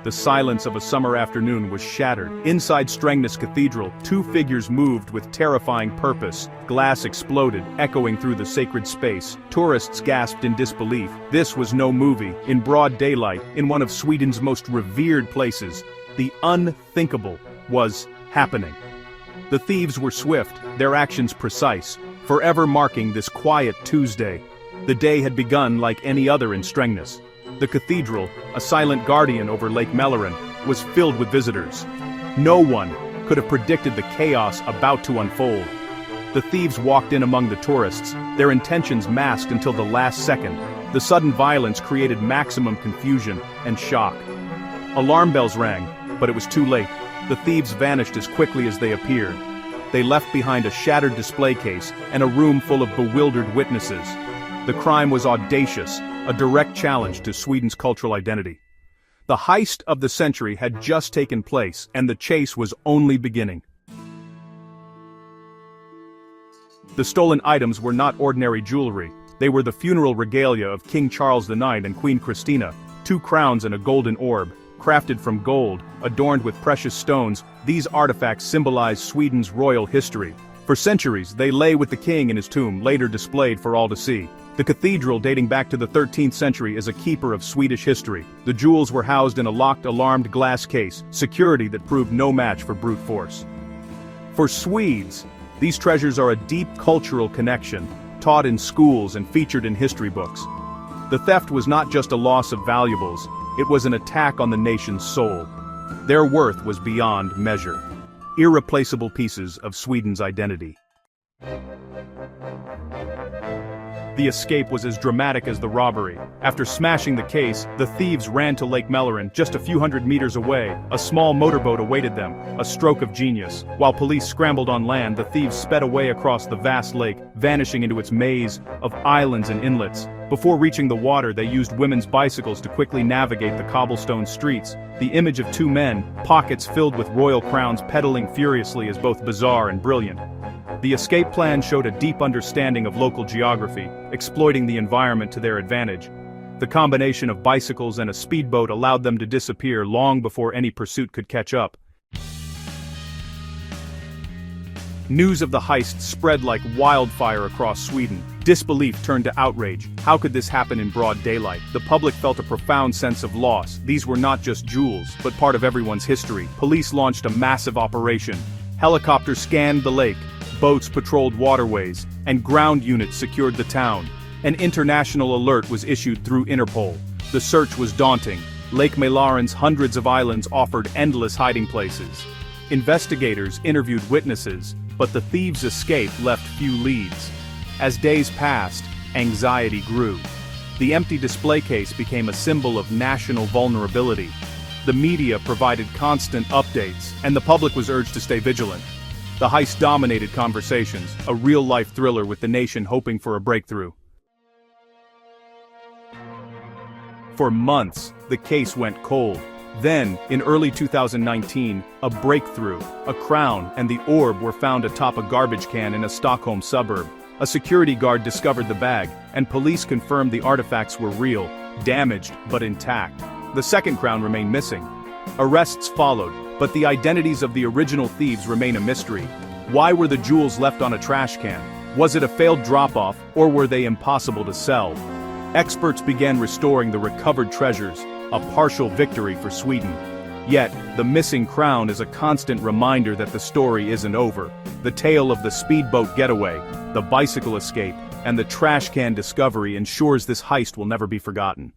the silence of a summer afternoon was shattered. Inside Strängnäs Cathedral, two figures moved with terrifying purpose. Glass exploded, echoing through the sacred space. Tourists gasped in disbelief. This was no movie. In broad daylight, in one of Sweden's most revered places, the unthinkable was happening. The thieves were swift, their actions precise, forever marking this quiet Tuesday. The day had begun like any other in Strängnäs. The cathedral, a silent guardian over Lake Mälaren, was filled with visitors. No one could have predicted the chaos about to unfold. The thieves walked in among the tourists, their intentions masked until the last second. The sudden violence created maximum confusion and shock. Alarm bells rang, but it was too late. The thieves vanished as quickly as they appeared. They left behind a shattered display case and a room full of bewildered witnesses. The crime was audacious, a direct challenge to Sweden's cultural identity. The heist of the century had just taken place, and the chase was only beginning. The stolen items were not ordinary jewelry. They were the funeral regalia of King Charles IX and Queen Christina, 2 crowns and a golden orb. Crafted from gold, adorned with precious stones, these artifacts symbolize Sweden's royal history. For centuries, they lay with the king in his tomb, later displayed for all to see. The cathedral, dating back to the 13th century, is a keeper of Swedish history. The jewels were housed in a locked, alarmed glass case, security that proved no match for brute force. For Swedes, these treasures are a deep cultural connection, taught in schools and featured in history books. The theft was not just a loss of valuables, it was an attack on the nation's soul. Their worth was beyond measure. Irreplaceable pieces of Sweden's identity. The escape was as dramatic as the robbery. After smashing the case, the thieves ran to Lake Mälaren, just a few hundred meters away. A small motorboat awaited them, a stroke of genius. While police scrambled on land, the thieves sped away across the vast lake, vanishing into its maze of islands and inlets. Before reaching the water, they used women's bicycles to quickly navigate the cobblestone streets. The image of 2 men, pockets filled with royal crowns pedaling furiously, is both bizarre and brilliant. The escape plan showed a deep understanding of local geography, exploiting the environment to their advantage. The combination of bicycles and a speedboat allowed them to disappear long before any pursuit could catch up. News of the heist spread like wildfire across Sweden. Disbelief turned to outrage. How could this happen in broad daylight? The public felt a profound sense of loss. These were not just jewels, but part of everyone's history. Police launched a massive operation. Helicopters scanned the lake, boats patrolled waterways, and ground units secured the town. An international alert was issued through Interpol. The search was daunting. Lake Mälaren's hundreds of islands offered endless hiding places. Investigators interviewed witnesses, but the thieves' escape left few leads. As days passed, anxiety grew. The empty display case became a symbol of national vulnerability. The media provided constant updates, and the public was urged to stay vigilant. The heist dominated conversations, a real-life thriller with the nation hoping for a breakthrough. For months, the case went cold. Then, in early 2019, a breakthrough. A crown and the orb were found atop a garbage can in a Stockholm suburb. A security guard discovered the bag, and police confirmed the artifacts were real, damaged but intact. The second crown remained missing. Arrests followed, but the identities of the original thieves remain a mystery. Why were the jewels left on a trash can? Was it a failed drop-off, or were they impossible to sell? Experts began restoring the recovered treasures, a partial victory for Sweden. Yet, the missing crown is a constant reminder that the story isn't over. The tale of the speedboat getaway, the bicycle escape, and the trash can discovery ensures this heist will never be forgotten.